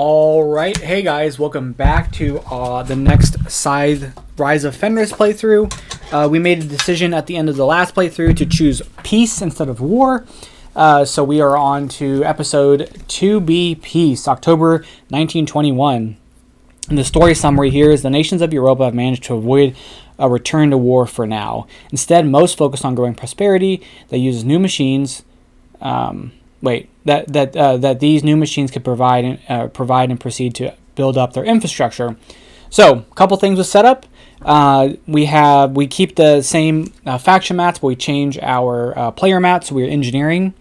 All right, hey guys, welcome back to the next Scythe Rise of Fenris playthrough. We made a decision at the end of the last playthrough to choose peace instead of war. So we are on to episode 2B Peace, October 1921. And the story summary here is the nations of Europa have managed to avoid a return to war for now. Instead, most focus on growing prosperity that uses new machines. That these new machines could provide and proceed to build up their infrastructure. So, a couple things with setup. We keep the same faction mats, but we change our player mats. So we're engineering.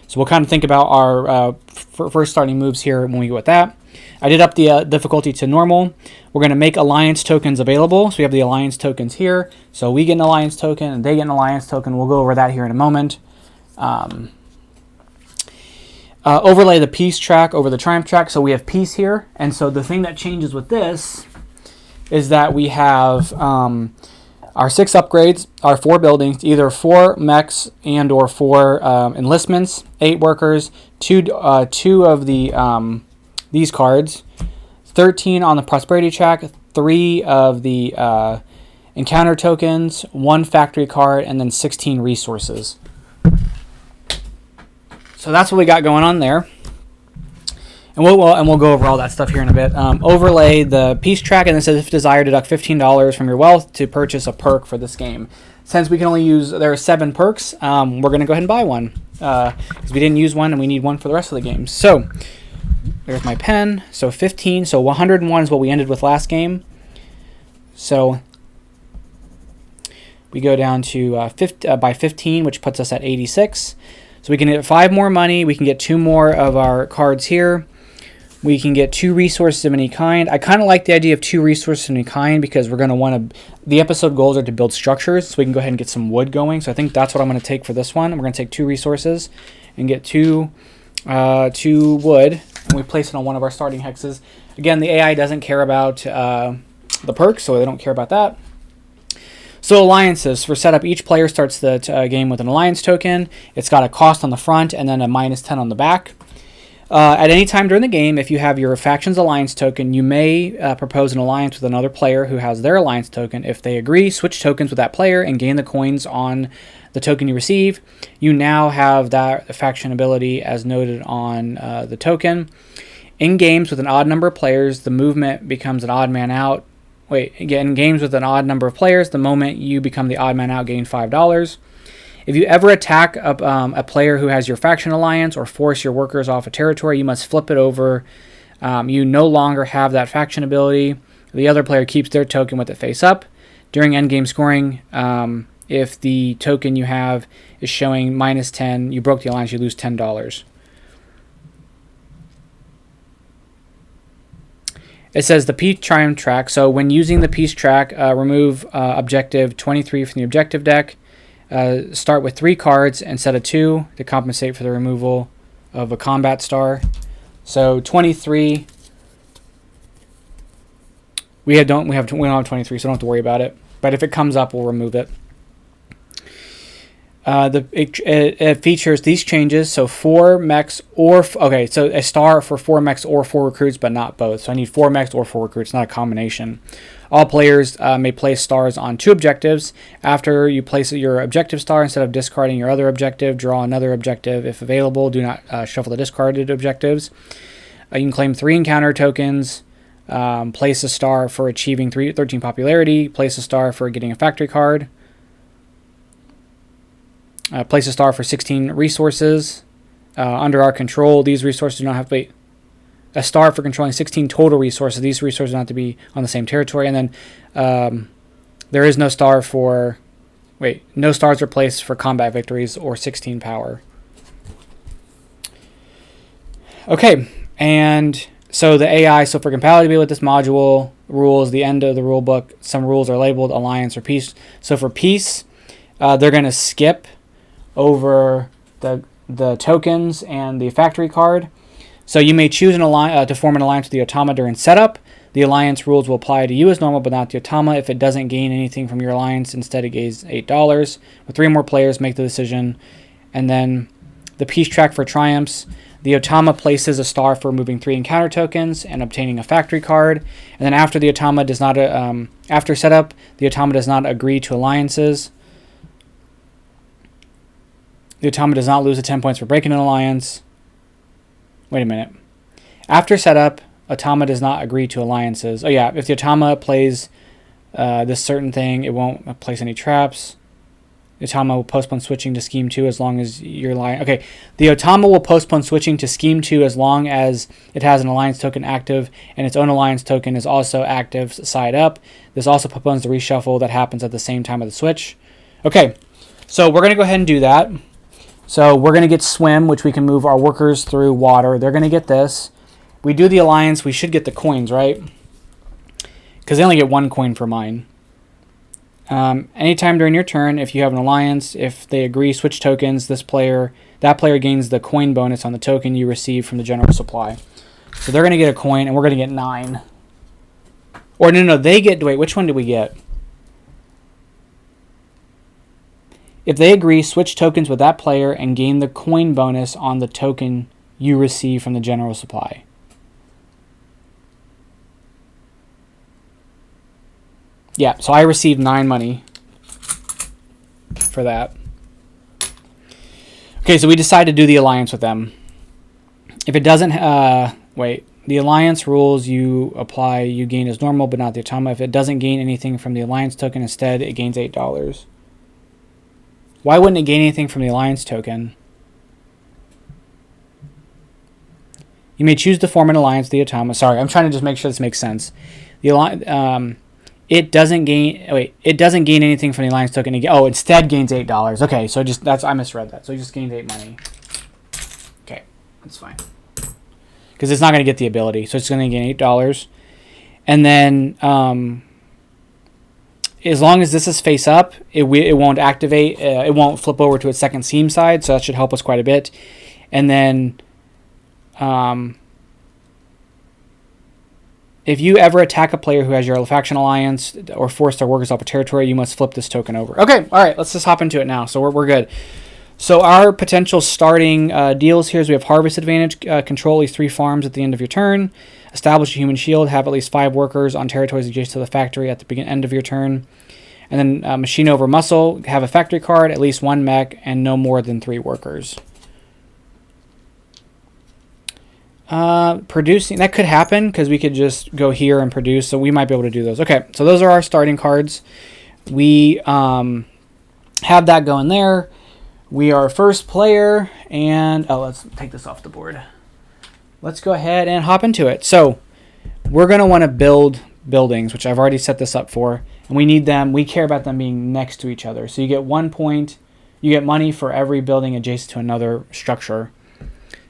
So we'll kind of think about our first starting moves here when we go with that. I did up the difficulty to normal. We're going to make alliance tokens available. So we have the alliance tokens here. So we get an alliance token and they get an alliance token. We'll go over that here in a moment. Overlay the peace track over the triumph track. So we have peace here. And so the thing that changes with this is that we have our 6 upgrades, our 4 buildings, either 4 mechs and or 4 enlistments, 8 workers, 2 of the these cards, 13 on the prosperity track, 3 of the encounter tokens, 1 factory card, and then 16 resources. So that's what we got going on there. And we'll go over all that stuff here in a bit. Overlay the peace track, and it says if desired, deduct $15 from your wealth to purchase a perk for this game. Since we can only use, there are 7 perks, we're going to go ahead and buy one. Because we didn't use one and we need one for the rest of the game. So, there's my pen. So 15, so 101 is what we ended with last game. So, we go down to by 15, which puts us at 86. So we can get 5 more money. We can get 2 more of our cards here. We can get 2 resources of any kind. I kind of like the idea of 2 resources of any kind because we're going to want to... The episode goals are to build structures, so we can go ahead and get some wood going. So I think that's what I'm going to take for this one. We're going to take 2 resources and get 2 wood. And we place it on one of our starting hexes. Again, the AI doesn't care about the perks, so they don't care about that. So alliances. For setup, each player starts the game with an alliance token. It's got a cost on the front and then a -10 on the back. At any time during the game, if you have your faction's alliance token, you may propose an alliance with another player who has their alliance token. If they agree, switch tokens with that player and gain the coins on the token you receive. You now have that faction ability as noted on the token. In games with an odd number of players, the movement becomes an odd man out. In games with an odd number of players, the moment you become the odd man out, gain $5. If you ever attack a player who has your faction alliance or force your workers off a territory, you must flip it over. You no longer have that faction ability. The other player keeps their token with it face up. During endgame scoring, if the token you have is showing -10, you broke the alliance, you lose $10. It says the peace triumph track. So when using the peace track, remove objective 23 from the objective deck. Start with 3 cards instead of 2 to compensate for the removal of a combat star. So 23. We don't have 23, so don't have to worry about it. But if it comes up, we'll remove it. It features these changes, so 4 mechs so a star for 4 mechs or 4 recruits, but not both. So I need 4 mechs or 4 recruits, not a combination. All players may place stars on 2 objectives. After you place your objective star, instead of discarding your other objective, draw another objective if available. Do not shuffle the discarded objectives. You can claim 3 encounter tokens. Place a star for achieving 13 popularity. Place a star for getting a factory card. Place a star for 16 resources. Under our control, these resources do not have to wait. A star for controlling 16 total resources. These resources don't have to be on the same territory. And then there is no star for... no stars are placed for combat victories or 16 power. Okay, and so the AI, so for compatibility with this module, rules, the end of the rule book, some rules are labeled alliance or peace. So for peace, they're going to skip over the tokens and the factory card. So you may choose to form an alliance with the Automa during setup. The alliance rules will apply to you as normal, but not the Automa. If it doesn't gain anything from your alliance, instead it gains $8. With 3 more players, make the decision. And then the peace track for triumphs. the Otama places a star for removing 3 encounter tokens and obtaining a factory card. And then after the Otama does not, after setup, the Otama does not agree to alliances. The Otama does not lose the 10 points for breaking an alliance. Wait a minute. After setup, Otama does not agree to alliances. Oh yeah, if the Otama plays this certain thing, it won't place any traps. The Otama will postpone switching to Scheme 2 as long as your alliance... Okay, the Otama will postpone switching to Scheme 2 as long as it has an alliance token active and its own alliance token is also active side up. This also postpones the reshuffle that happens at the same time of the switch. Okay, so we're going to go ahead and do that. So we're going to get Swim, which we can move our workers through water. They're going to get this. We do the alliance, we should get the coins, right? Because they only get 1 coin for mine. Anytime during your turn, if you have an alliance, if they agree switch tokens, that player gains the coin bonus on the token you receive from the general supply. So they're going to get a coin, and we're going to get 9. Or no, they get... Wait, which one did we get? If they agree, switch tokens with that player and gain the coin bonus on the token you receive from the general supply. Yeah, so I received 9 money for that. Okay, so we decide to do the alliance with them. If it doesn't... wait. The alliance rules you apply, you gain as normal, but not the Otama. If it doesn't gain anything from the alliance token, instead, it gains $8. Why wouldn't it gain anything from the alliance token? You may choose to form an alliance with the Otama. Sorry, I'm trying to just make sure this makes sense. The alliance... It doesn't gain. Wait, it doesn't gain anything from the alliance token. Oh, instead gains $8. Okay, so I misread that. So it just gains 8 money. Okay, that's fine. Because it's not going to get the ability, so it's going to gain $8. And then, as long as this is face up, it won't activate. It won't flip over to its second seam side, so that should help us quite a bit. And then, if you ever attack a player who has your faction alliance or force their workers off a territory, you must flip this token over. Okay, all right, let's just hop into it now. So we're good. So our potential starting deals here is we have Harvest Advantage, control at least 3 farms at the end of your turn, establish a human shield, have at least 5 workers on territories adjacent to the factory at the end of your turn, and then Machine Over Muscle, have a factory card, at least 1 mech, and no more than 3 workers. Producing, that could happen because we could just go here and produce, so we might be able to do those. Okay, so those are our starting cards. We have that going there. We are first player, and let's take this off the board. Let's go ahead and hop into it. So we're going to want to build buildings, which I've already set this up for, and we need them. We care about them being next to each other. So you get 1 point. You get money for every building adjacent to another structure.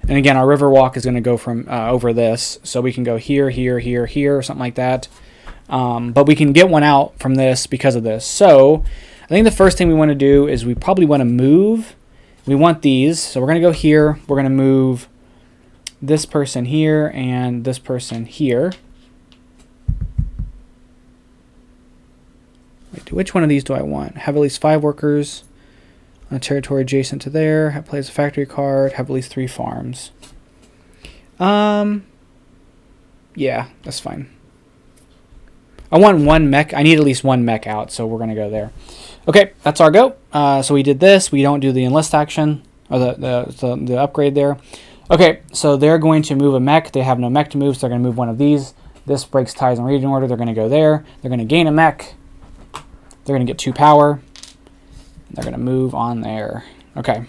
And again, our river walk is going to go from over this. So we can go here, here, here, here, or something like that. But we can get one out from this because of this. So I think the first thing we want to do is we probably want to move. We want these. So we're going to go here. We're going to move this person here and this person here. Wait, which one of these do I want? Have at least 5 workers on a territory adjacent to there. Plays a factory card. Have at least 3 farms. Yeah, that's fine. I want 1 mech. I need at least 1 mech out, so we're going to go there. Okay, that's our go. So we did this. We don't do the enlist action, or the upgrade there. Okay, so they're going to move a mech. They have no mech to move, so they're going to move one of these. This breaks ties in region order. They're going to go there. They're going to gain a mech. They're going to get 2 power. They're going to move on there. Okay.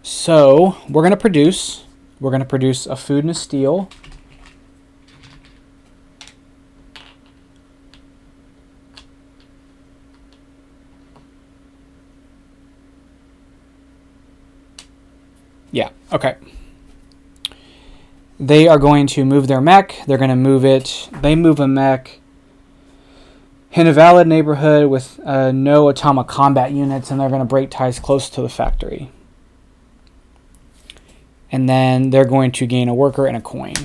So we're going to produce. We're going to produce a food and a steel. Yeah, okay. They are going to move their mech. They're going to move it. They move a mech in a valid neighborhood with no Otama combat units, and they're going to break ties close to the factory. And then they're going to gain a worker and a coin.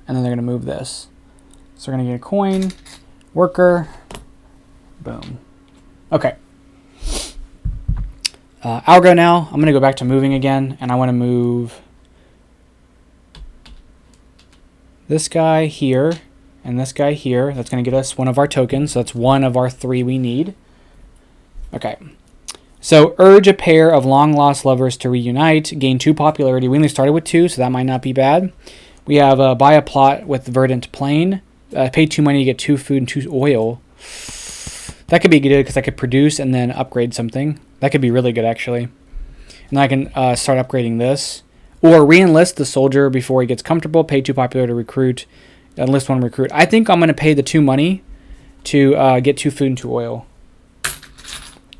And then they're going to move this. So they're going to get a coin, worker, boom. Okay. I'll go now. I'm going to go back to moving again, and I want to move this guy here and this guy here. That's going to get us one of our tokens. So that's one of our 3 we need. Okay. So urge a pair of long-lost lovers to reunite. Gain 2 popularity. We only started with 2, so that might not be bad. We have buy a plot with Verdant Plain. Pay 2 money to get 2 food and 2 oil. That could be good because I could produce and then upgrade something. That could be really good, actually. And then I can start upgrading this. Or re-enlist the soldier before he gets comfortable. Pay 2 popular to recruit. Enlist 1 recruit. I think I'm going to pay the 2 money to get 2 food and 2 oil.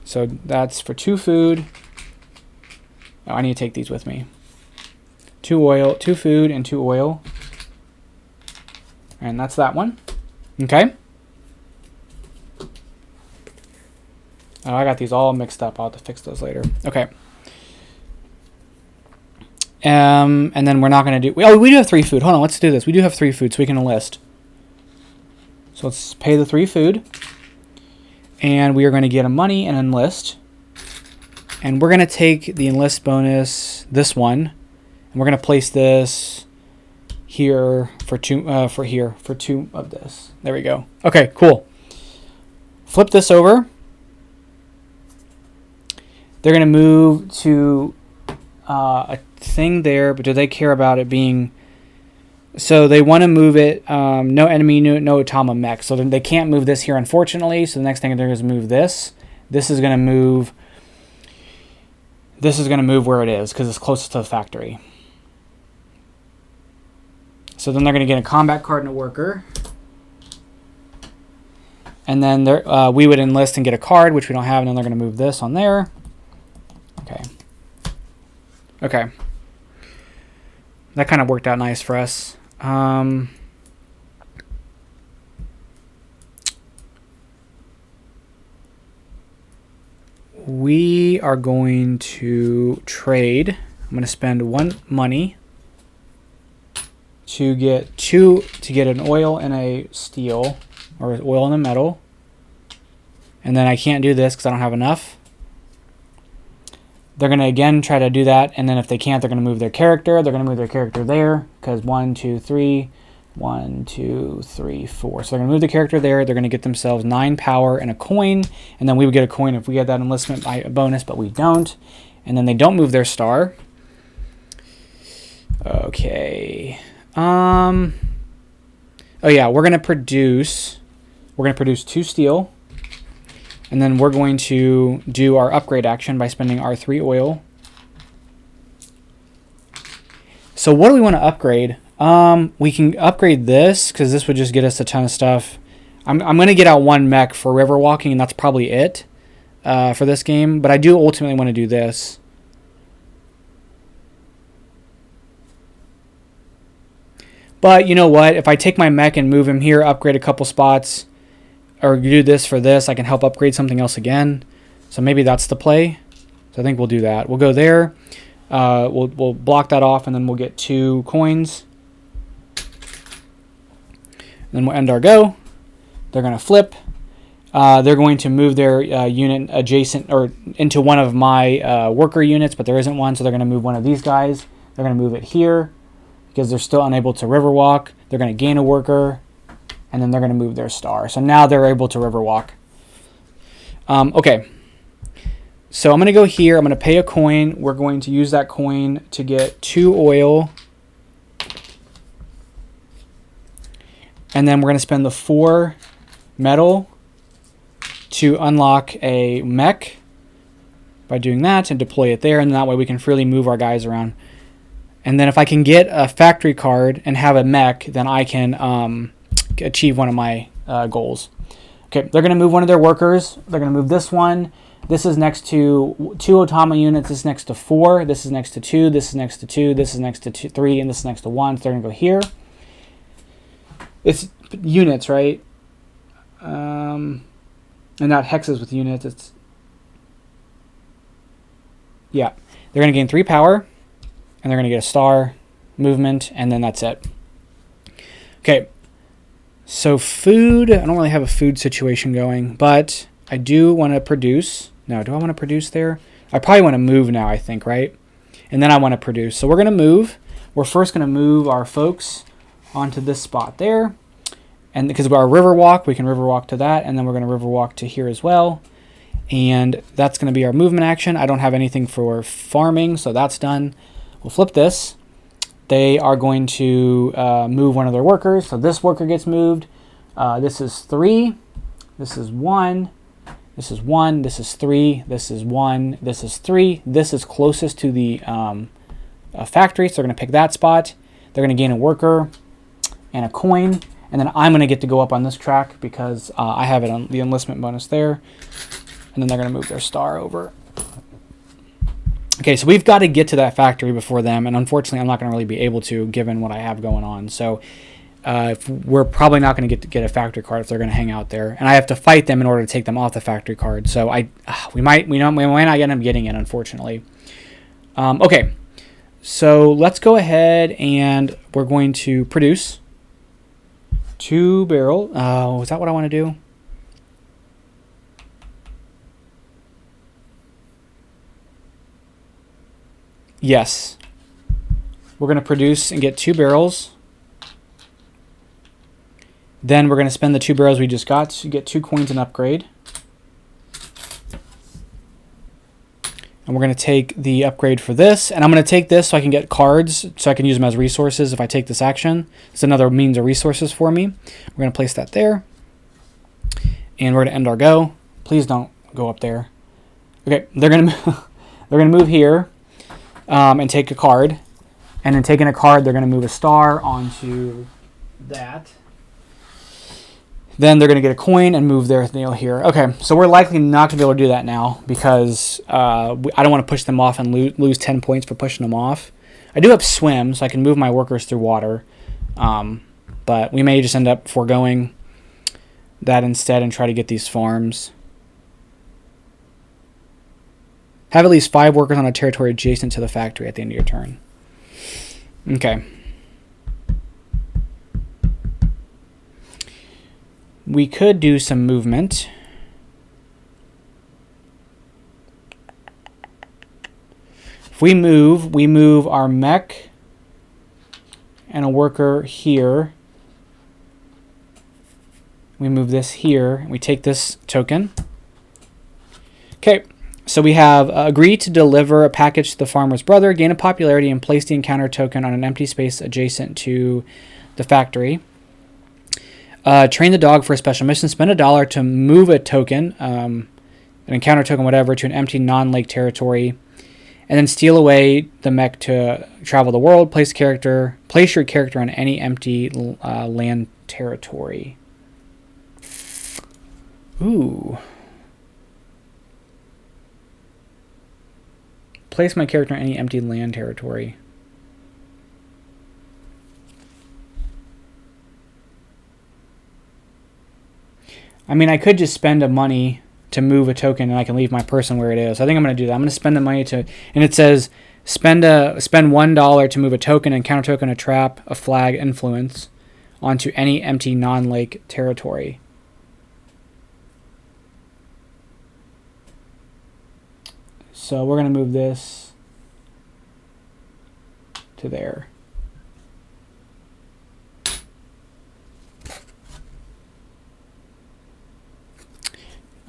So that's for 2 food. Oh, I need to take these with me. 2 oil, 2 food, and 2 oil. And that's that one. Okay. Oh, I got these all mixed up. I'll have to fix those later. Okay. And then we're not going to do... Oh, we do have 3 food. Hold on, let's do this. We do have 3 food, so we can enlist. So let's pay the 3 food. And we are going to get a money and enlist. And we're going to take the enlist bonus, this one. And we're going to place this here for 2 for 2 of this. There we go. Okay, cool. Flip this over. They're going to move to a thing there, but do they care about it being... So they want to move it, no enemy, no Otama mech. So they can't move this here, unfortunately. So the next thing they're going to move this. This is going to move... This is going to move where it is, because it's closest to the factory. So then they're going to get a combat card and a worker. And then we would enlist and get a card, which we don't have, and then they're going to move this on there. Okay. Okay. That kind of worked out nice for us. We are going to trade. I'm going to spend 1 money to get an oil and a steel, or oil and a metal. And then I can't do this because I don't have enough. They're going to, again, try to do that. And then if they can't, they're going to move their character. They're going to move their character there because 1, 2, 3. 1, 2, 3, 4. So they're going to move the character there. They're going to get themselves 9 power and a coin. And then we would get a coin if we had that enlistment bonus, but we don't. And then they don't move their star. Okay. Oh, yeah, we're going to produce 2 steel. And then we're going to do our upgrade action by spending our 3 oil. So what do we want to upgrade? We can upgrade this because this would just get us a ton of stuff. I'm going to get out 1 mech for river walking, and that's probably it for this game. But I do ultimately want to do this. But you know what? If I take my mech and move him here, upgrade a couple spots, or do this for this, I can help upgrade something else again. So maybe that's the play. So I think we'll do that. We'll go there. We'll block that off, and then we'll get 2 coins. Then we'll end our go. They're going to flip. They're going to move their unit adjacent or into one of my worker units, but there isn't one, so they're going to move one of these guys. They're going to move it here because they're still unable to river walk. They're going to gain a worker, and then they're going to move their star. So now they're able to river walk. Okay. So I'm going to go here. I'm going to pay a coin. We're going to use that coin to get 2 oil. And then we're going to spend the 4 metal to unlock a mech by doing that and deploy it there. And that way we can freely move our guys around. And then if I can get a factory card and have a mech, then I can achieve one of my goals. Okay, they're going to move one of their workers. They're going to move this one. This is next to 2 Otama units. This is next to 4. This is next to 2. This is next to 2. This is next to 3. And this is next to 1. So they're going to go here. It's units, right? And not hexes with units. It's... Yeah. They're going to gain 3 power. And they're going to get a star, movement, and then that's it. Okay. So food. I don't really have a food situation going, but I do want to produce. No, do I want to produce there? I probably want to move now, I think, right? And then I want to produce. So we're going to move. We're first going to move our folks onto this spot there. And because of our river walk, we can river walk to that. And then we're going to river walk to here as well. And that's going to be our movement action. I don't have anything for farming, so that's done. We'll flip this. They are going to move one of their workers. So this worker gets moved. This is 3. This is 1. This is 1. This is 3. This is 1. This is 3. This is closest to the factory, so they're going to pick that spot. They're going to gain a worker and a coin. And then I'm going to get to go up on this track because I have it on the enlistment bonus there. And then they're going to move their star over. Okay, so we've got to get to that factory before them. And unfortunately, I'm not going to really be able to given what I have going on. So we're probably not going to get a factory card if they're going to hang out there. And I have to fight them in order to take them off the factory card. So we might not end up getting it, unfortunately. Okay, so let's go ahead and we're going to produce 2 barrel. Oh, is that what I want to do? Yes. We're going to produce and get 2 barrels. Then we're going to spend the 2 barrels we just got to get 2 coins and upgrade. And we're going to take the upgrade for this. And I'm going to take this so I can get cards, so I can use them as resources if I take this action. It's another means of resources for me. We're going to place that there. And we're going to end our go. Please don't go up there. Okay, they're going to move here. And take a card. And then taking a card, they're going to move a star onto that. Then they're going to get a coin and move their nail here. Okay, so we're likely not going to be able to do that now because I don't want to push them off and lose 10 points for pushing them off. I do have swim, so I can move my workers through water. But we may just end up foregoing that instead and try to get these farms. Have at least 5 workers on a territory adjacent to the factory at the end of your turn. Okay. We could do some movement. If we move our mech and a worker here. We move this here, and we take this token. Okay. So we have agree to deliver a package to the farmer's brother, gain a popularity, and place the encounter token on an empty space adjacent to the factory. Train the dog for a special mission. Spend $1 to move a token, an encounter token, whatever, to an empty non-lake territory. And then steal away the mech to travel the world. Place your character on any empty land territory. Ooh. Place my character on any empty land territory. I mean, I could just spend a money to move a token and I can leave my person where it is. I think I'm going to do that. I'm going to spend the money to, and it says spend $1 to move a token, and counter token, a trap, a flag, influence onto any empty non-lake territory. So we're going to move this to there.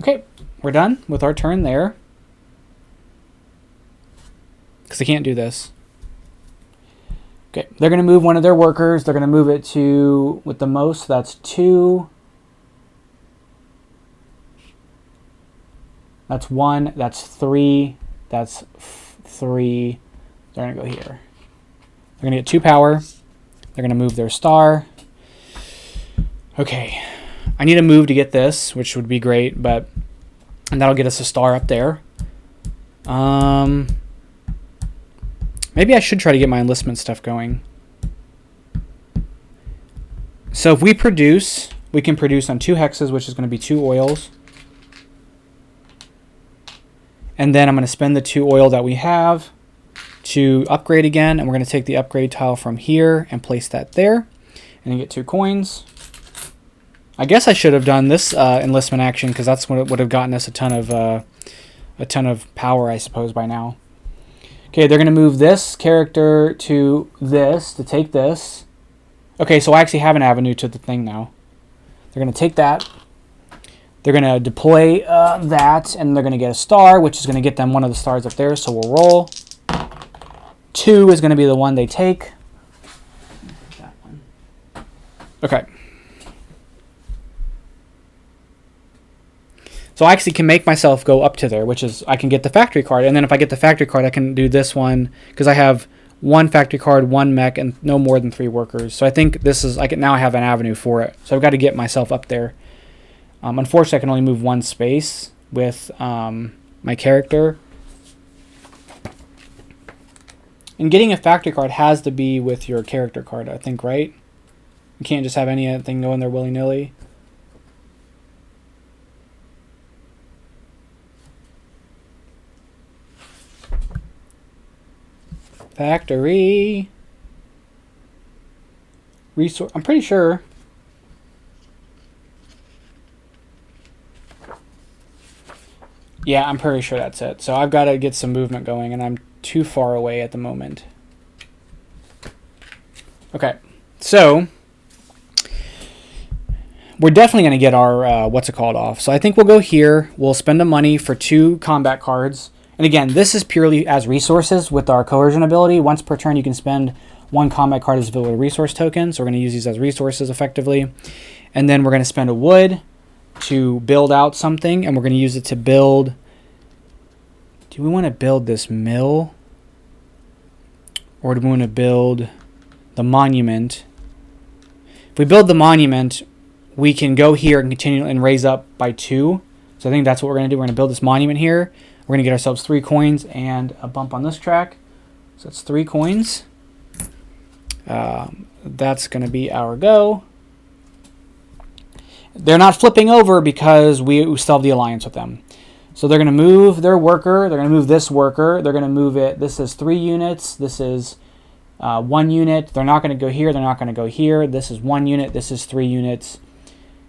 Okay, we're done with our turn there. Because I can't do this. Okay, they're going to move one of their workers. They're going to move it to, with the most, that's 2. That's 1. That's 3. That's 3. They're going to go here. They're going to get 2 power. They're going to move their star. Okay. I need a move to get this, which would be great, and that'll get us a star up there. Maybe I should try to get my enlistment stuff going. So if we produce, we can produce on 2 hexes, which is going to be 2 oils. And then I'm going to spend the 2 oil that we have to upgrade again. And we're going to take the upgrade tile from here and place that there. And then get 2 coins. I guess I should have done this enlistment action because that's what would have gotten us a ton of a ton of power, I suppose, by now. Okay, they're going to move this character to this, to take this. Okay, so I actually have an avenue to the thing now. They're going to take that. They're going to deploy that, and they're going to get a star, which is going to get them one of the stars up there, so we'll roll. 2 is going to be the one they take. That one. Okay. So I actually can make myself go up to there, which is I can get the factory card. And then if I get the factory card, I can do this one because I have 1 factory card, 1 mech, and no more than 3 workers. So I think this is, now I have an avenue for it. So I've got to get myself up there. Unfortunately, I can only move 1 space with my character. And getting a factory card has to be with your character card, I think, right? You can't just have anything go in there willy-nilly. Factory. Resource. I'm pretty sure. Yeah, I'm pretty sure that's it. So I've got to get some movement going, and I'm too far away at the moment. Okay, so we're definitely going to get our what's it called off. So I think we'll go here. We'll spend the money for 2 combat cards. And again, this is purely as resources with our coercion ability. Once per turn, you can spend 1 combat card as a resource token. So we're going to use these as resources effectively. And then we're going to spend a wood to build out something. And we're going to use it to build... Do we want to build this mill? Or do we want to build the monument? If we build the monument, we can go here and continue and raise up by 2. So I think that's what we're going to do. We're going to build this monument here. We're going to get ourselves 3 coins and a bump on this track. So that's 3 coins. That's going to be our go. They're not flipping over because we still have the alliance with them. So they're going to move their worker. They're going to move this worker. They're going to move it. This is 3 units. This is 1 unit. They're not going to go here. They're not going to go here. This is 1 unit. This is 3 units.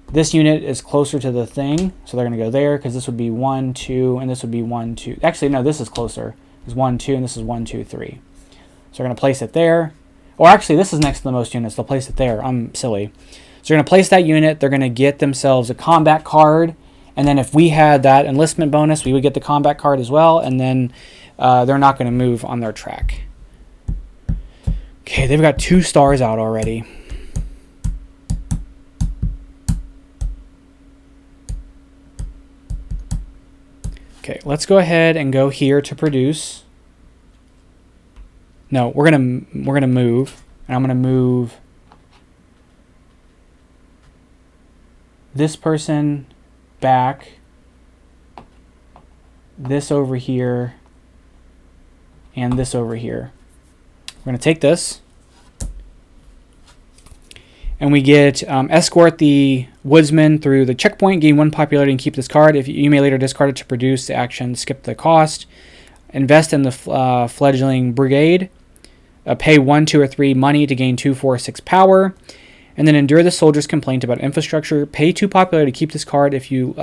This unit is closer to the thing, so they're going to go there because this would be 1, 2, and this would be 1, 2. Actually, no, this is closer. This is 1, 2, and this is 1, 2, 3. So we're going to place it there. Or actually, this is next to the most units. They'll place it there. I'm silly. So they're going to place that unit. They're going to get themselves a combat card. And then if we had that enlistment bonus, we would get the combat card as well. And then they're not going to move on their track. Okay, they've got 2 stars out already. Okay, let's go ahead and go here to produce. No, we're gonna move, and I'm gonna move this person back, this over here, and this over here. We're gonna take this, and we get escort the woodsman through the checkpoint, gain 1 popularity, and keep this card. If you may later discard it to produce the action, skip the cost. Invest in the fledgling brigade. Pay 1, 2, or 3 money to gain 2, 4, 6 power. And then endure the soldier's complaint about infrastructure. Pay 2 popularity to keep this card. If you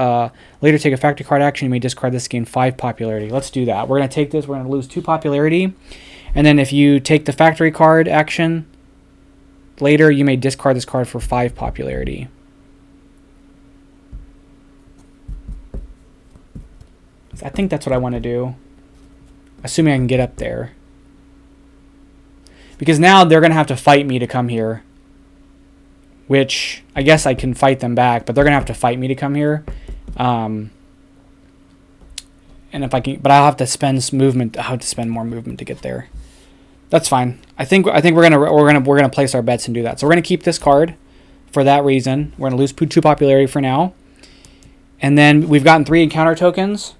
later take a factory card action, you may discard this to gain 5 popularity. Let's do that. We're going to take this. We're going to lose 2 popularity. And then if you take the factory card action, later you may discard this card for 5 popularity. I think that's what I want to do. Assuming I can get up there. Because now they're going to have to fight me to come here. Which, I guess I can fight them back, but they're going to have to fight me to come here. And if I can, but I'll have to spend movement. I'll have to spend more movement to get there. That's fine. I think we're gonna place our bets and do that. So we're gonna keep this card for that reason. We're gonna lose 2 popularity for now. And then we've gotten 3 encounter tokens.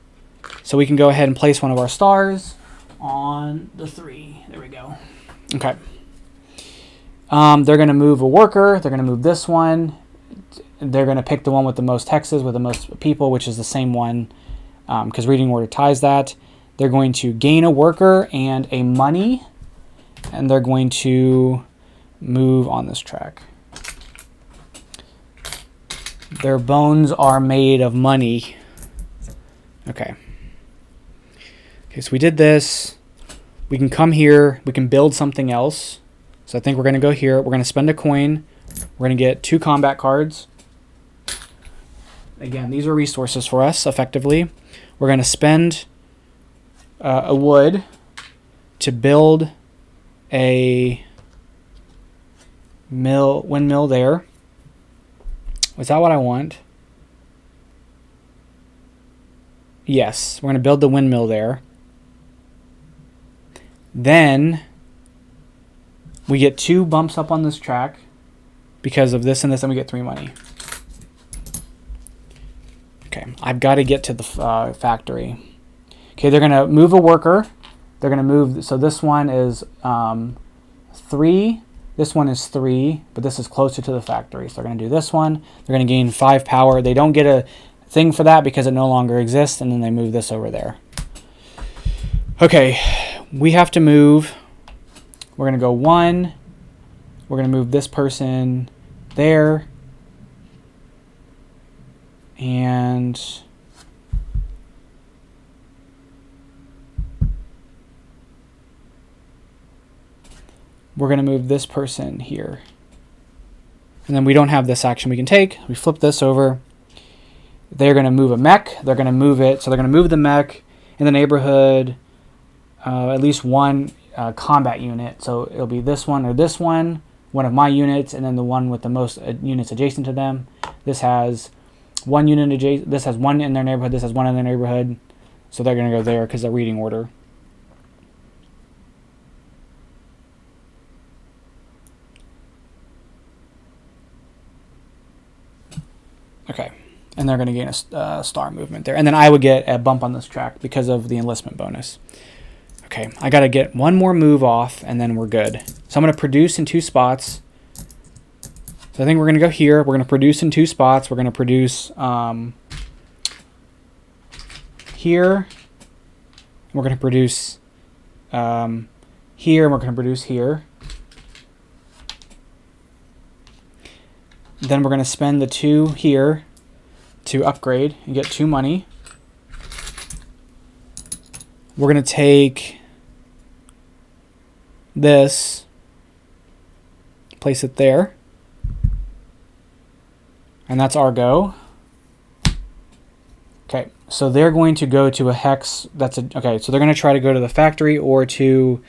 So we can go ahead and place one of our stars on the 3. There we go. Okay. They're going to move a worker. They're going to move this one. They're going to pick the one with the most hexes, with the most people, which is the same one, because reading order ties that. They're going to gain a worker and a money, and they're going to move on this track. Their bones are made of money. Okay. Okay, so we did this. We can come here. We can build something else. So I think we're going to go here. We're going to spend a coin. We're going to get 2 combat cards. Again, these are resources for us, effectively. We're going to spend a wood to build a windmill there. Was that what I want? Yes, we're going to build the windmill there. Then we get 2 bumps up on this track because of this and this, and we get 3 money. Okay, I've got to get to the factory. Okay, they're going to move a worker. They're going to move, so this one is 3. This one is 3, but this is closer to the factory. So they're going to do this one. They're going to gain 5 power. They don't get a thing for that because it no longer exists, and then they move this over there. Okay, we have to move. We're going to go 1. We're going to move this person there. And we're going to move this person here. And then we don't have this action we can take. We flip this over. They're going to move a mech. They're going to move it. So they're going to move the mech in the neighborhood, at least 1 combat unit. So it'll be this one or this one of my units, and then the one with the most units adjacent to them. This has 1 unit adjacent. This has 1 in their neighborhood. This has 1 in their neighborhood. So they're going to go there because they're reading order. Okay, and they're going to gain a star movement there. And then I would get a bump on this track because of the enlistment bonus. Okay, I got to get 1 more move off, and then we're good. So I'm going to produce in 2 spots. So I think we're going to go here. We're going to produce in 2 spots. We're going to produce here. We're going to produce here, and we're going to produce here. Then we're going to spend the 2 here to upgrade and get 2 money. We're going to take this, place it there, and that's our go. Okay, so they're going to go to a hex. Okay, so they're going to try to go to the factory or to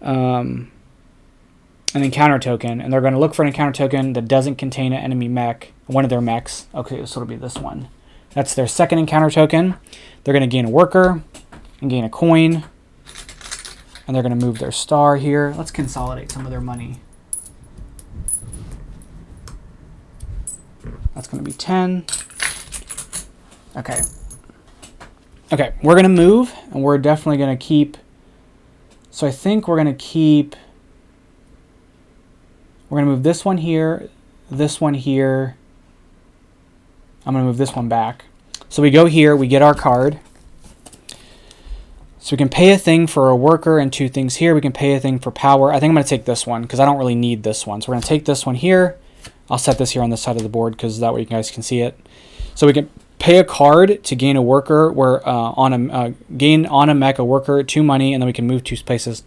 an encounter token, and they're going to look for an encounter token that doesn't contain an enemy mech, one of their mechs. Okay, so it'll be this one. That's their second encounter token. They're going to gain a worker and gain a coin, and they're going to move their star here. Let's consolidate some of their money. That's going to be 10. Okay. Okay, we're going to move, and we're definitely going to keep. So I think we're going to keep. We're going to move this one here, this one here. I'm going to move this one back. So we go here, we get our card. So we can pay a thing for a worker and 2 things here. We can pay a thing for power. I think I'm going to take this one because I don't really need this one. So we're going to take this one here. I'll set this here on the side of the board because that way you guys can see it. So we can pay a card to gain a worker. We're gain on a mech a worker 2 money, and then we can move 2 places.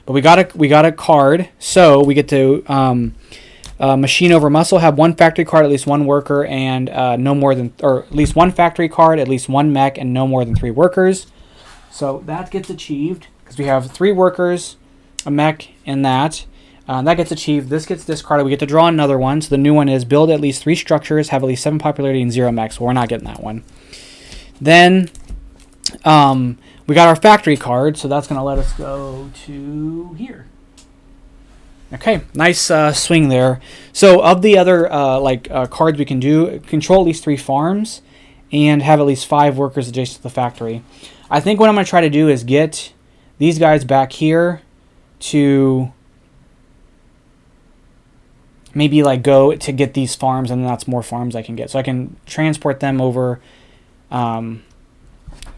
But we got a card, so we get to machine over muscle, have 1 factory card, at least 1 worker, and no more than, or at least 1 factory card, at least 1 mech, and no more than 3 workers. So that gets achieved because we have 3 workers, a mech, and that. That gets achieved. This gets discarded. We get to draw another one. So the new one is build at least 3 structures, have at least 7 popularity, and 0 mech. So we're not getting that one. Then we got our factory card, so that's going to let us go to here. Okay, nice swing there. So of the other cards we can do, control at least 3 farms and have at least 5 workers adjacent to the factory. I think what I'm going to try to do is get these guys back here to maybe like go to get these farms, and then that's more farms I can get. So I can transport them over.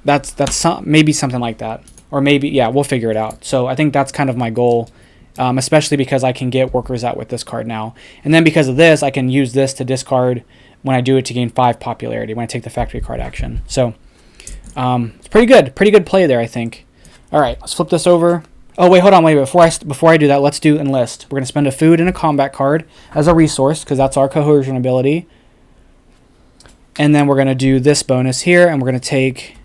That's maybe something like that. Or maybe, yeah, we'll figure it out. So I think that's kind of my goal, especially because I can get workers out with this card now. And then because of this, I can use this to discard when I do it to gain 5 popularity when I take the factory card action. So It's pretty good play there, I think. All right, let's flip this over. Oh wait, hold on, wait. Before I do that, let's do enlist. We're gonna spend a food and a combat card as a resource because that's our coercion ability. And then we're gonna do this bonus here, and we're gonna take.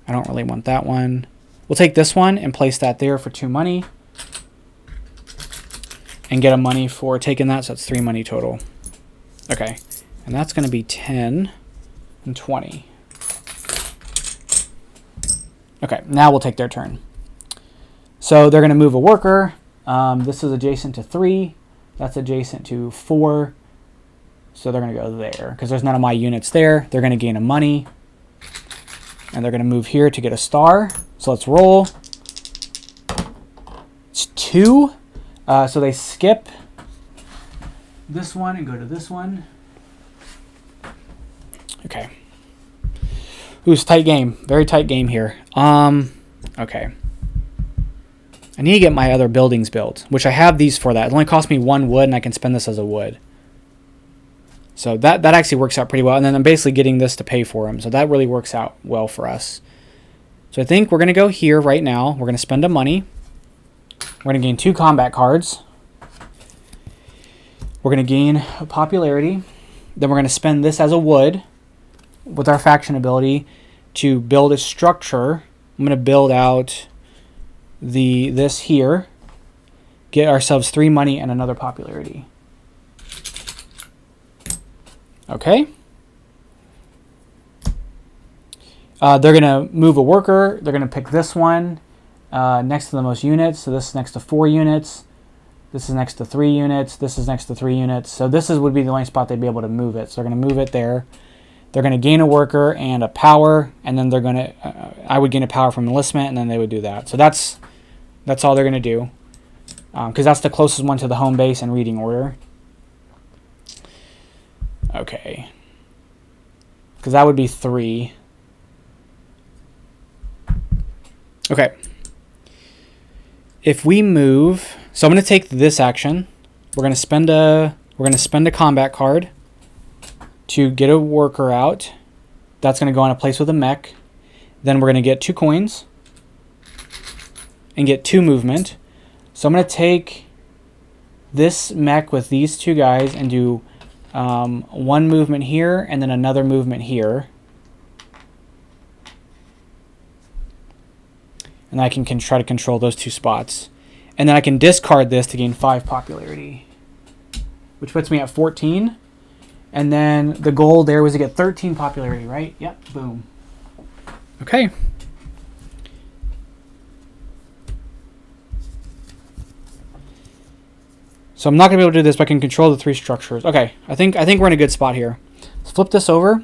I don't really want that one. We'll take this one and place that there for 2 money, and get a money for taking that. So that's 3 money total. Okay, and that's gonna be 10 and 20. Okay, now we'll take their turn. So they're going to move a worker. This is adjacent to 3. That's adjacent to 4. So they're going to go there. Because there's none of my units there. They're going to gain a money. And they're going to move here to get a star. So let's roll. It's 2. So they skip this one and go to this one. Okay. Ooh, tight game. Very tight game here. Okay. I need to get my other buildings built, which I have these for that. It only cost me 1 wood, and I can spend this as a wood. So that actually works out pretty well. And then I'm basically getting this to pay for them. So that really works out well for us. So I think we're going to go here right now. We're going to spend a money. We're going to gain 2 combat cards. We're going to gain a popularity. Then we're going to spend this as a wood with our faction ability to build a structure. I'm going to build out this here, get ourselves 3 money and another popularity. Okay. They're going to move a worker. They're going to pick this one next to the most units. So this is next to 4 units. This is next to 3 units. This is next to 3 units. So this would be the only spot they'd be able to move it. So they're going to move it there. They're going to gain a worker and a power, and then they're going to. I would gain a power from enlistment, and then they would do that. So that's all they're going to do, because that's the closest one to the home base and reading order. Okay, because that would be 3. Okay. If we move, so I'm going to take this action. We're going to spend a combat card to get a worker out. That's going to go in a place with a mech. Then we're going to get 2 coins and get 2 movement. So I'm going to take this mech with these 2 guys and do 1 movement here and then another movement here. And I can try to control those 2 spots. And then I can discard this to gain 5 popularity, which puts me at 14. And then the goal there was to get 13 popularity, right? Yep, boom. Okay. So I'm not going to be able to do this, but I can control the 3 structures. Okay, I think we're in a good spot here. Let's flip this over.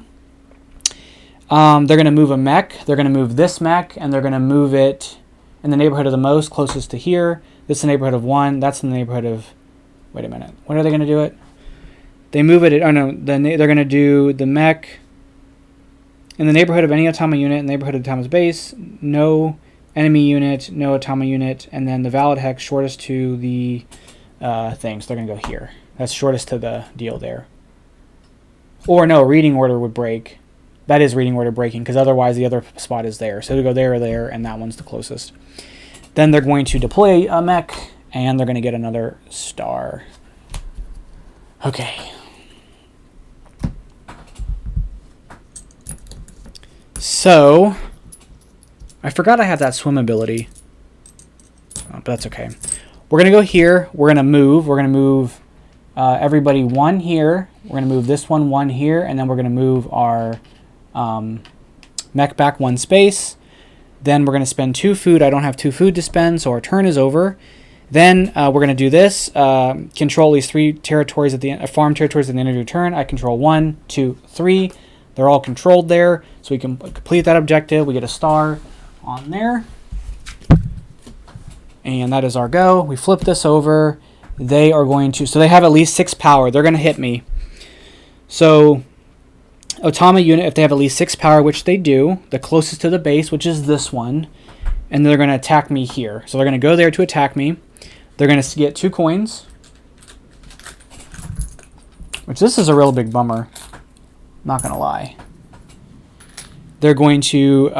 They're going to move a mech. They're going to move this mech, and they're going to move it in the neighborhood of the most, closest to here. This is the neighborhood of 1. That's in the neighborhood of... Wait a minute. When are they going to do it? They move it... Oh, no. They're going to do the mech in the neighborhood of any Automa unit, in the neighborhood of Automa's base. No enemy unit, no Automa unit, and then the valid hex shortest to the thing. So they're going to go here. That's shortest to the deal there. Or no, reading order would break. That is reading order breaking, because otherwise the other spot is there. So they go there or there, and that one's the closest. Then they're going to deploy a mech, and they're going to get another star. Okay. So, I forgot I had that swim ability. Oh, but that's okay. We're going to go here. We're going to move. We're going to move everybody 1 here. We're going to move this one here, and then we're going to move our mech back 1 space. Then we're going to spend 2 food. I don't have 2 food to spend, so our turn is over. Then we're going to do this. Control at least 3 territories at the end, farm territories at the end of your turn. I control 1, 2, 3. They're all controlled there, so we can complete that objective. We get a star on there. And that is our go. We flip this over. They are going to... So they have at least 6 power. They're going to hit me. So... Automa unit, if they have at least 6 power, which they do, the closest to the base, which is this one, and they're going to attack me here. So they're going to go there to attack me. They're going to get 2 coins, which this is a real big bummer. Not going to lie. they're going to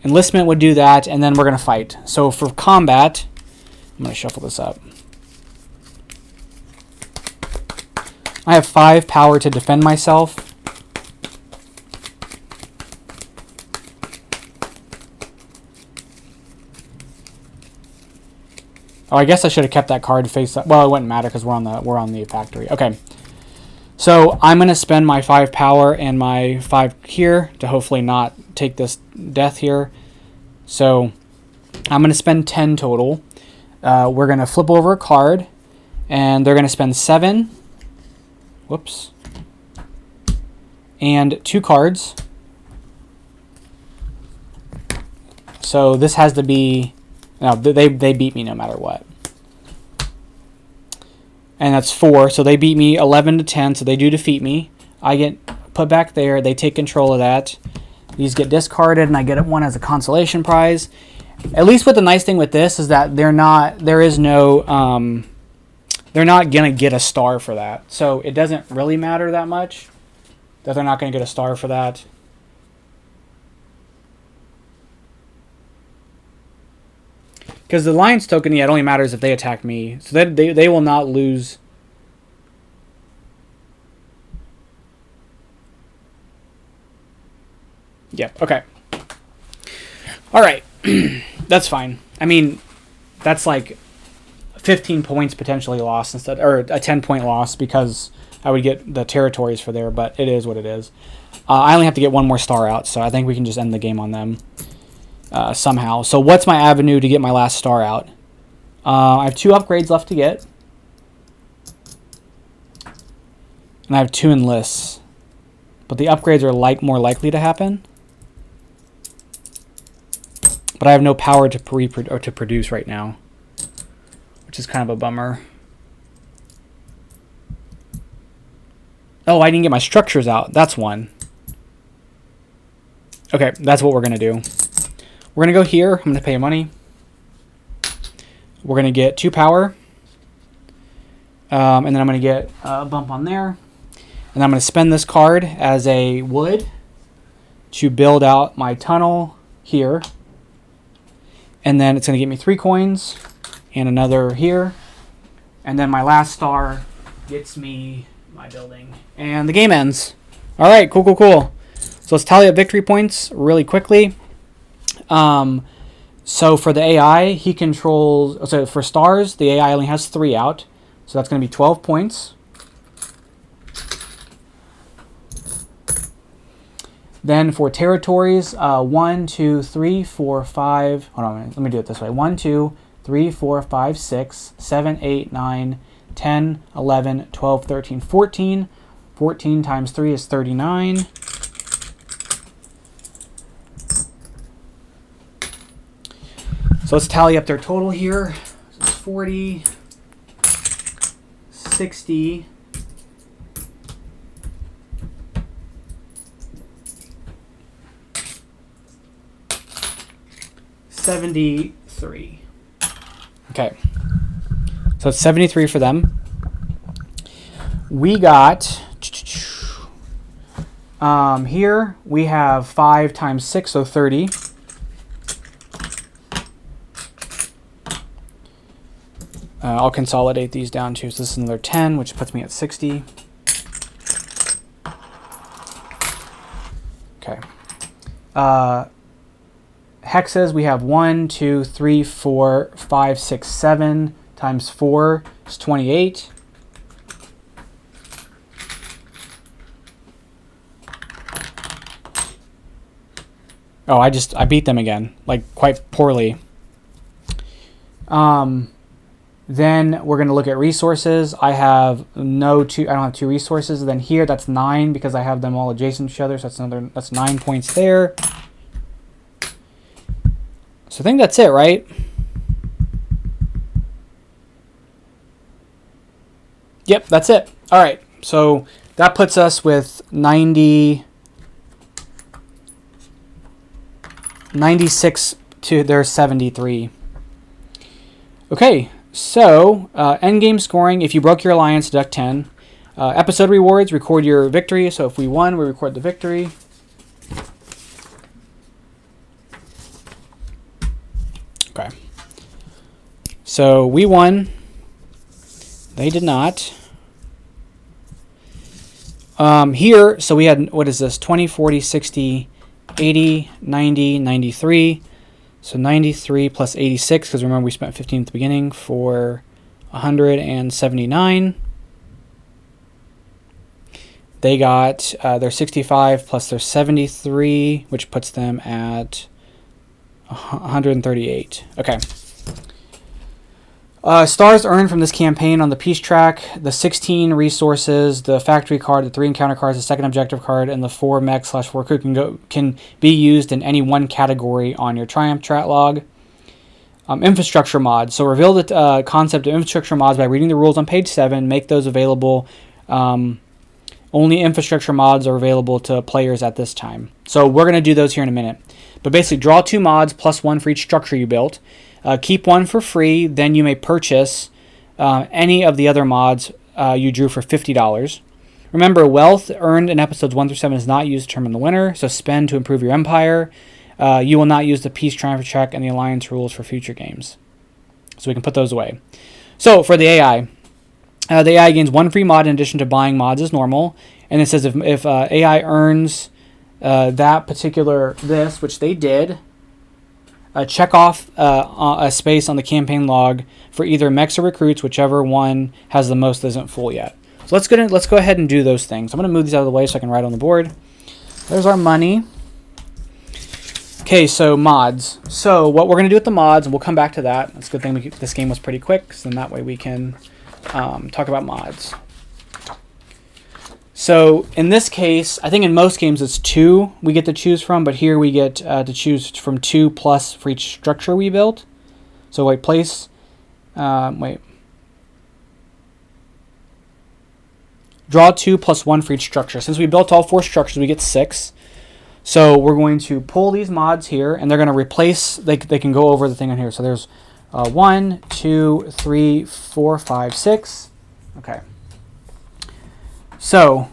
enlistment would do that, and then we're going to fight. So for combat, I'm going to shuffle this up. I have 5 power to defend myself. Oh, I guess I should have kept that card face up. Well, it wouldn't matter because we're on the factory. Okay. So I'm going to spend my 5 power and my 5 here to hopefully not take this death here. So I'm going to spend 10 total. We're going to flip over a card, and they're going to spend 7. Whoops. And 2 cards. So this has to be... No, they beat me no matter what. And that's 4, so they beat me 11 to 10, so they do defeat me. I get put back there. They take control of that. These get discarded, and I get one as a consolation prize. At least what the nice thing with this is that they're not going to get a star for that. So it doesn't really matter that much that they're not going to get a star for that. Because the Alliance token, yeah, it only matters if they attack me. So that they will not lose. Yep, okay. Alright. That's fine. I mean, that's like 15 points potentially lost instead, or a 10-point loss because I would get the territories for there, but it is what it is. I only have to get 1 more star out, so I think we can just end the game on them. Somehow. So what's my avenue to get my last star out? I have 2 upgrades left to get. And I have 2 enlists. But the upgrades are more likely to happen. But I have no power to produce right now. Which is kind of a bummer. Oh, I didn't get my structures out. That's one. Okay, that's what we're going to do. We're going to go here. I'm going to pay money. We're going to get 2 power. And then I'm going to get a bump on there. And I'm going to spend this card as a wood to build out my tunnel here. And then it's going to get me 3 coins and another here. And then my last star gets me my building. And the game ends. All right, cool, cool, cool. So let's tally up victory points really quickly. So for the AI, he controls... So for stars, the AI only has 3 out. So that's going to be 12 points. Then for territories, 1, 2, 3, 4, 5... Hold on a minute. Let me do it this way. 1, 2, 3, 4, 5, 6, 7, 8, 9, 10, 11, 12, 13, 14. 14 times 3 is 39. So let's tally up their total here. So it's 40, 60, 73. Okay. So it's 73 for them. We got... here we have 5 times 6, so 30. I'll consolidate these down too. So this is another 10, which puts me at 60. Okay. Hexes, we have 1, 2, 3, 4, 5, 6, 7 times 4 is 28. Oh, I beat them again, like quite poorly. Then we're going to look at resources. I have I don't have 2 resources. Then here, that's 9 because I have them all adjacent to each other. So that's 9 points there. So I think that's it, right? Yep, that's it. All right. So that puts us with 96 to their 73. Okay. So, endgame scoring, if you broke your alliance, deduct 10. Episode rewards, record your victory. So if we won, we record the victory. Okay. So we won. They did not. Here, so we had, what is this? 20, 40, 60, 80, 90, 93. So 93 plus 86, because remember we spent 15 at the beginning, for 179. They got their 65 plus their 73, which puts them at 138. Okay. Stars earned from this campaign on the peace track: the 16 resources, the factory card, the 3 encounter cards, the second objective card, and the 4 mech/4 crew can be used in any one category on your Triumph Strat log. Infrastructure mods. So reveal the concept of infrastructure mods by reading the rules on page 7. Make those available. Only infrastructure mods are available to players at this time. So we're going to do those here in a minute. But basically, draw 2 mods plus 1 for each structure you built. Keep 1 for free. Then you may purchase any of the other mods you drew for $50. Remember, wealth earned in episodes 1 through 7 is not used to determine the winner. So spend to improve your empire. You will not use the peace triumph check and the alliance rules for future games. So we can put those away. So for the AI. The AI gains 1 free mod in addition to buying mods as normal. And it says if AI earns that particular which they did, check off a space on the campaign log for either mechs or recruits, whichever one has the most that isn't full yet. So let's go ahead and do those things. I'm going to move these out of the way so I can write on the board. There's our money. Okay, so mods. So what we're going to do with the mods, and we'll come back to that. It's a good thing this game was pretty quick, so then that way we can talk about mods. So in this case, I think in most games it's 2 we get to choose from, but here we get to choose from 2 plus for each structure we built. So place. Draw 2 plus 1 for each structure. Since we built all 4 structures, we get 6. So we're going to pull these mods here, and they're going to replace. They can go over the thing on here. So there's 1, 2, 3, 4, 5, 6. Okay. So,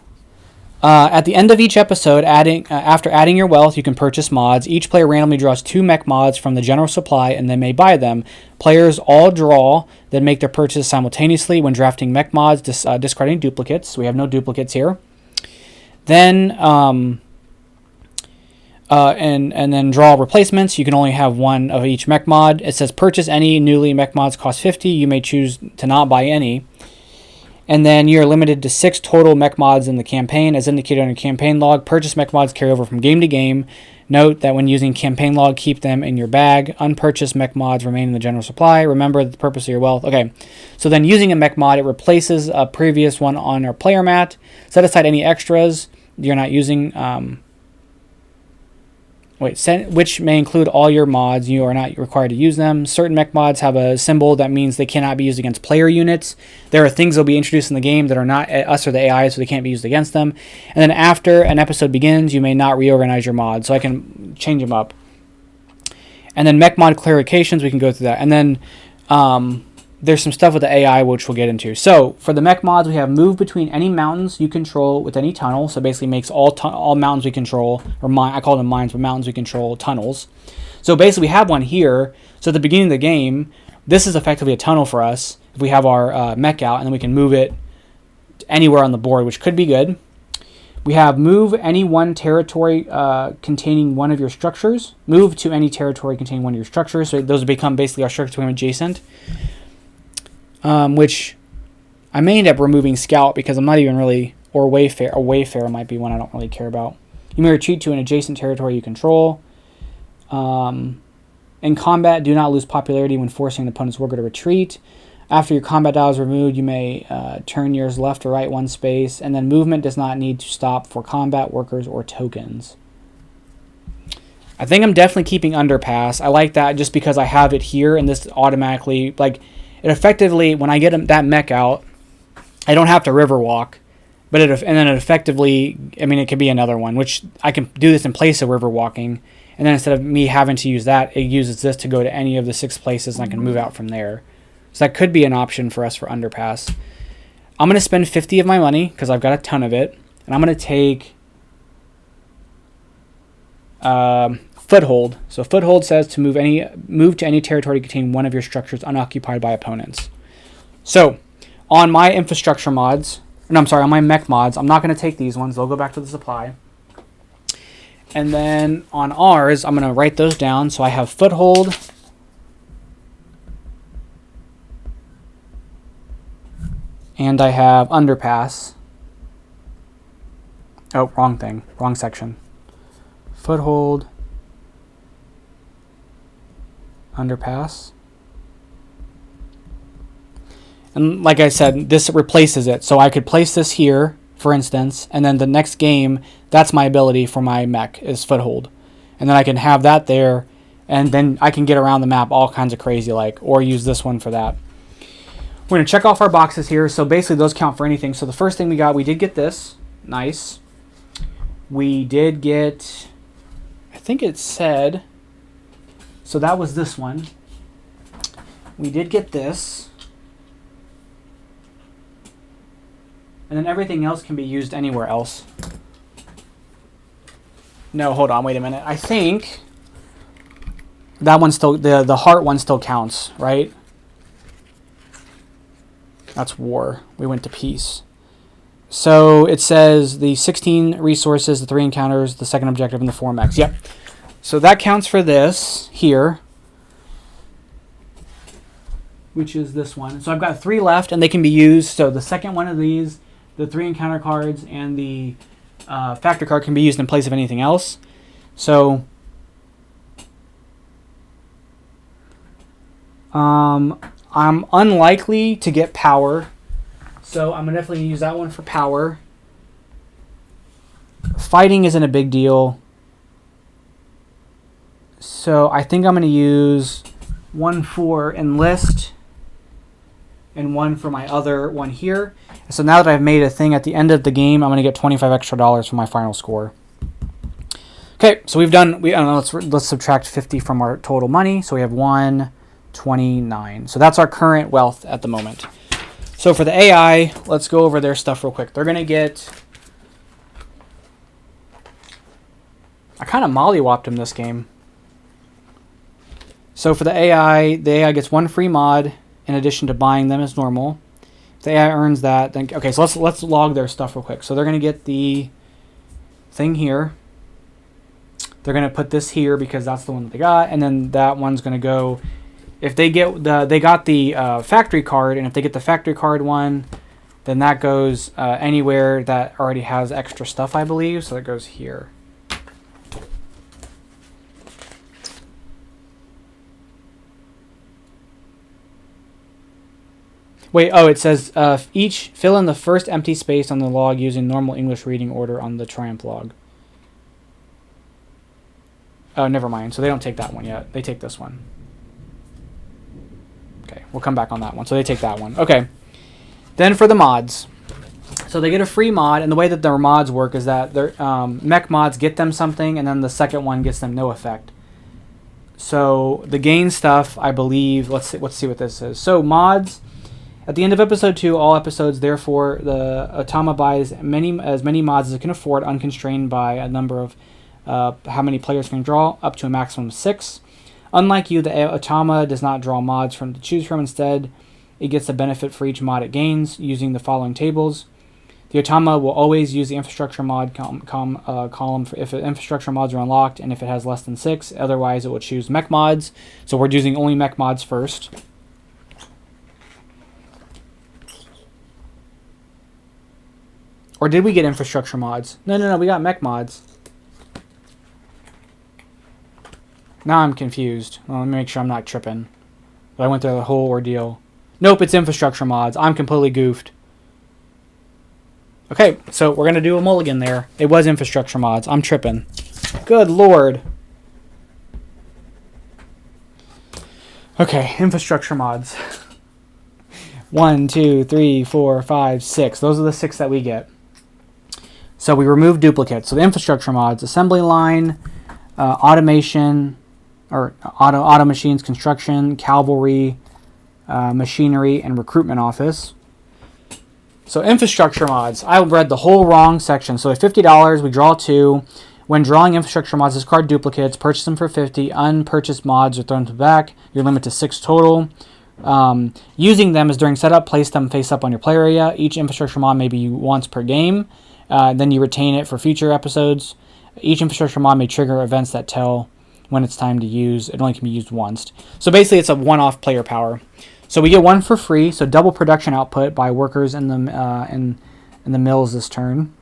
at the end of each episode, after adding your wealth, you can purchase mods. Each player randomly draws 2 mech mods from the general supply, and they may buy them. Players all draw, then make their purchases simultaneously when drafting mech mods, discarding duplicates. We have no duplicates here. Then, and then draw replacements. You can only have 1 of each mech mod. It says purchase any newly mech mods cost 50. You may choose to not buy any. And then you're limited to 6 total mech mods in the campaign, as indicated on your campaign log. Purchase mech mods carry over from game to game. Note that when using campaign log, keep them in your bag. Unpurchased mech mods remain in the general supply. Remember the purpose of your wealth. Okay, so then using a mech mod, it replaces a previous one on our player mat. Set aside any extras you're not using. Which may include all your mods. You are not required to use them. Certain mech mods have a symbol that means they cannot be used against player units. There are things that will be introduced in the game that are not us or the AI, so they can't be used against them. And then after an episode begins, you may not reorganize your mods. So I can change them up. And then mech mod clarifications, we can go through that. And then there's some stuff with the AI, which we'll get into. So for the mech mods, we have move between any mountains you control with any tunnel. So basically makes all mountains we control, or I call them mines, but mountains we control, tunnels. So basically we have one here. So at the beginning of the game, this is effectively a tunnel for us. If we have our mech out, and then we can move it anywhere on the board, which could be good. We have move any one territory containing one of your structures. Move to any territory containing one of your structures. So those become basically our structures become adjacent. Which I may end up removing Scout because I'm not even really, or Wayfarer. Wayfarer might be one I don't really care about. You may retreat to an adjacent territory you control. In combat, do not lose popularity when forcing an opponent's worker to retreat. After your combat dial is removed, you may turn yours left or right 1 space, and then movement does not need to stop for combat workers or tokens. I think I'm definitely keeping Underpass. I like that just because I have it here, and this automatically, like, it effectively, when I get that mech out, I don't have to river walk, but and then it effectively, I mean, it could be another one, which I can do this in place of river walking, and then instead of me having to use that, it uses this to go to any of the 6 places, and I can move out from there. So that could be an option for us for Underpass. I'm going to spend 50 of my money because I've got a ton of it. And I'm going to take Foothold. So Foothold says to move to any territory to contain one of your structures unoccupied by opponents. So on my infrastructure mods, no, I'm sorry, on my mech mods, I'm not going to take these ones. They'll go back to the supply. And then on ours, I'm going to write those down. So I have Foothold. And I have Underpass. Oh, wrong thing. Wrong section. Foothold. Underpass. And like I said, this replaces it. So I could place this here, for instance, and then the next game, that's my ability for my mech, is Foothold. And then I can have that there, and then I can get around the map all kinds of crazy like, or use this one for that. We're going to check off our boxes here. So basically those count for anything. So the first thing we did get this. Nice. We did get, I think it said, so that was this one. We did get this. And then everything else can be used anywhere else. No, hold on, wait a minute. I think that one still, the heart one still counts, right? That's war. We went to peace. So it says the 16 resources, the 3 encounters, the second objective, and the 4 mechs. Yep. So that counts for this here, which is this one. So I've got 3 left, and they can be used. So the second one of these, the 3 encounter cards, and the factor card can be used in place of anything else. So I'm unlikely to get power. So I'm definitely going to use that one for power. Fighting isn't a big deal. So I think I'm going to use 1 for enlist and 1 for my other one here. So now that I've made a thing at the end of the game, I'm going to get $25 extra for my final score. Okay, so we've done, let's subtract 50 from our total money. So we have 129. So that's our current wealth at the moment. So for the AI, let's go over their stuff real quick. They're going to get, I kind of mollywopped them this game. So for the AI gets 1 free mod in addition to buying them as normal. If the AI earns that, then okay. So let's log their stuff real quick. So they're going to get the thing here. They're going to put this here because that's the one that they got, and then that one's going to go. If they get they got the factory card, and if they get the factory card one, then that goes anywhere that already has extra stuff, I believe. So that goes here. Wait, oh, it says each fill in the first empty space on the log using normal English reading order on the Triumph log. Oh, never mind. So they don't take that one yet. They take this one. Okay, we'll come back on that one. So they take that one. Okay. Then for the mods. So they get a free mod, and the way that their mods work is that their mech mods get them something, and then the second one gets them no effect. So the gain stuff, I believe, let's see what this is. So mods, at the end of episode 2, all episodes, therefore, the Automa buys as many mods as it can afford, unconstrained by a number of how many players can draw, up to a maximum of 6. Unlike you, the Automa does not draw mods to choose from. Instead, it gets a benefit for each mod it gains using the following tables. The Automa will always use the infrastructure mod column for if infrastructure mods are unlocked and if it has less than 6. Otherwise, it will choose mech mods. So we're using only mech mods first. Or did we get infrastructure mods? No, we got mech mods. Now I'm confused. Well, let me make sure I'm not tripping. But I went through the whole ordeal. Nope, it's infrastructure mods. I'm completely goofed. Okay, so we're going to do a mulligan there. It was infrastructure mods. I'm tripping. Good lord. Okay, infrastructure mods. 1, 2, 3, 4, 5, 6. Those are the 6 that we get. So we remove duplicates. So the infrastructure mods, assembly line, automation, or auto machines, construction, cavalry, machinery, and recruitment office. So infrastructure mods. I read the whole wrong section. So at $50, we draw 2. When drawing infrastructure mods, discard duplicates. Purchase them for 50. Unpurchased mods are thrown to the back. You're limited to 6 total. Using them is during setup. Place them face up on your play area. Each infrastructure mod may be used once per game. Then you retain it for future episodes. Each infrastructure mod may trigger events that tell when it's time to use. It only can be used once. So basically, it's a one-off player power. So we get 1 for free. So double production output by workers in the mills this turn.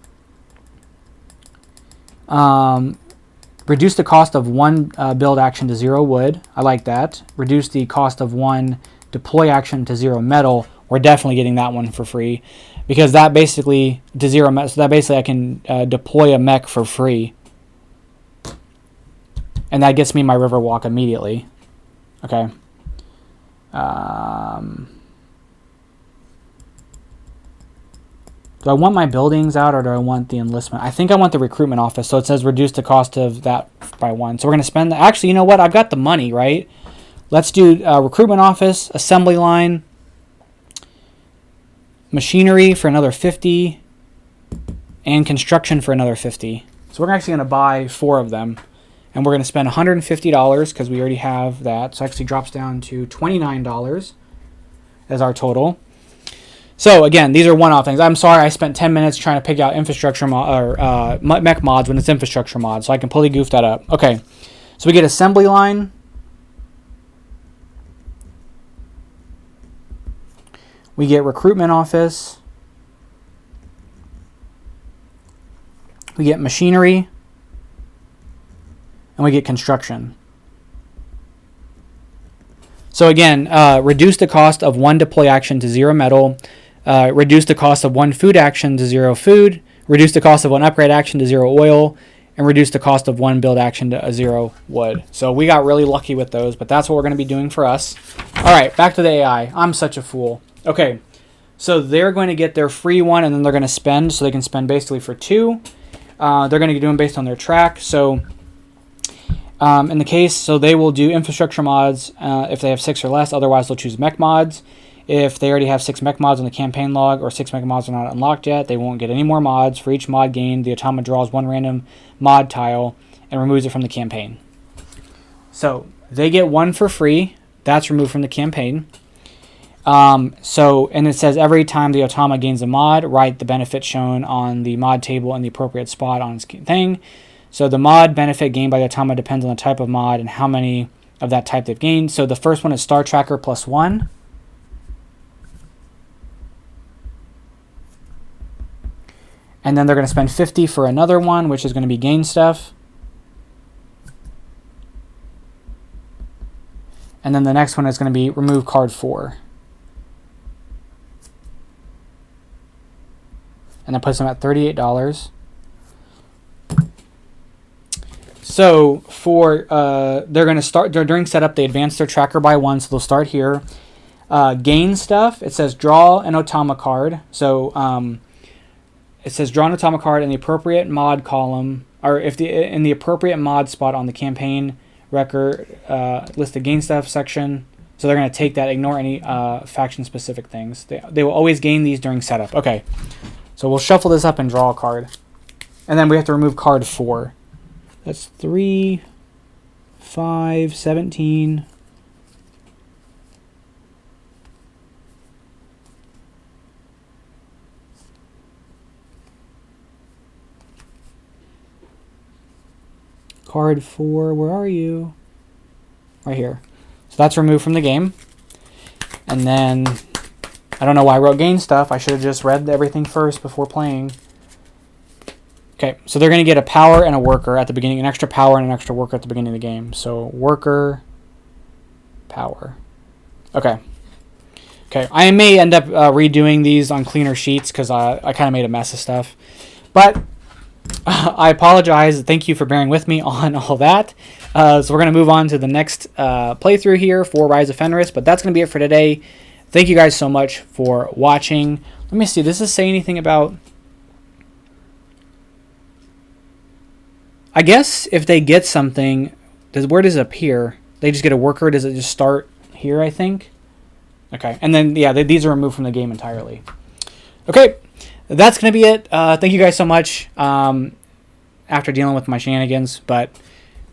Reduce the cost of 1 build action to 0 wood. I like that. Reduce the cost of 1 deploy action to 0 metal. We're definitely getting that one for free, because that basically to 0 metal. So that basically I can deploy a mech for free, and that gets me my river walk immediately. Okay. Do I want my buildings out, or do I want the enlistment? I think I want the recruitment office. So it says reduce the cost of that by 1. So we're going to spend... Actually, you know what? I've got the money, right? Let's do recruitment office, assembly line, machinery for another 50, and construction for another 50. So we're actually going to buy 4 of them. And we're going to spend $150 because we already have that. So it actually drops down to $29 as our total. So again, these are one-off things. I'm sorry I spent 10 minutes trying to pick out infrastructure mech mods when it's infrastructure mods, so I completely goofed that up. Okay, so we get assembly line. We get recruitment office. We get machinery. And we get construction. So again, reduce the cost of 1 deploy action to 0 metal. Reduce the cost of 1 food action to 0 food. Reduce the cost of 1 upgrade action to 0 oil. And reduce the cost of 1 build action to 0 wood. So we got really lucky with those, but that's what we're going to be doing for us. All right, back to the AI. I'm such a fool. Okay, so they're going to get their free one, and then they're going to spend. So they can spend basically for 2. They're going to do them based on their track. So... in the case, so they will do infrastructure mods if they have 6 or less. Otherwise, they'll choose mech mods. If they already have 6 mech mods on the campaign log, or 6 mech mods are not unlocked yet, they won't get any more mods. For each mod gained, the automa draws 1 random mod tile and removes it from the campaign. So they get 1 for free. That's removed from the campaign. And it says every time the automa gains a mod, write the benefit shown on the mod table in the appropriate spot on its thing. So the mod benefit gained by the automa depends on the type of mod and how many of that type they've gained. So the first one is Star Tracker plus 1. And then they're going to spend 50 for another one, which is going to be gain stuff. And then the next one is going to be remove card 4. And that puts them at $38. So for they're going to start during setup. They advance their tracker by 1, so they'll start here. Gain stuff. It says draw an automa card. So it says draw an automa card in the appropriate mod column, or in the appropriate mod spot on the campaign record. List the gain stuff section. So they're going to take that. Ignore any faction specific things. They will always gain these during setup. Okay. So we'll shuffle this up and draw a card, and then we have to remove card 4. That's 3, 5, 17. Card 4, where are you? Right here. So that's removed from the game. And then, I don't know why I wrote gain stuff. I should have just read everything first before playing. Okay, so they're going to get a power and a worker at the beginning, an extra power and an extra worker at the beginning of the game. So worker, power. Okay. Okay, I may end up redoing these on cleaner sheets because I kind of made a mess of stuff. But I apologize. Thank you for bearing with me on all that. So we're going to move on to the next playthrough here for Rise of Fenris. But that's going to be it for today. Thank you guys so much for watching. Let me see. Does this say anything about... I guess if they get something, where does it appear? They just get a worker. Does it just start here, I think? Okay. And then, yeah, these are removed from the game entirely. Okay, that's going to be it. Thank you guys so much after dealing with my shenanigans. But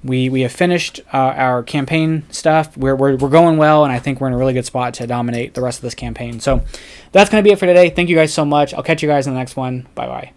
we have finished our campaign stuff. We're going well, and I think we're in a really good spot to dominate the rest of this campaign. So that's going to be it for today. Thank you guys so much. I'll catch you guys in the next one. Bye-bye.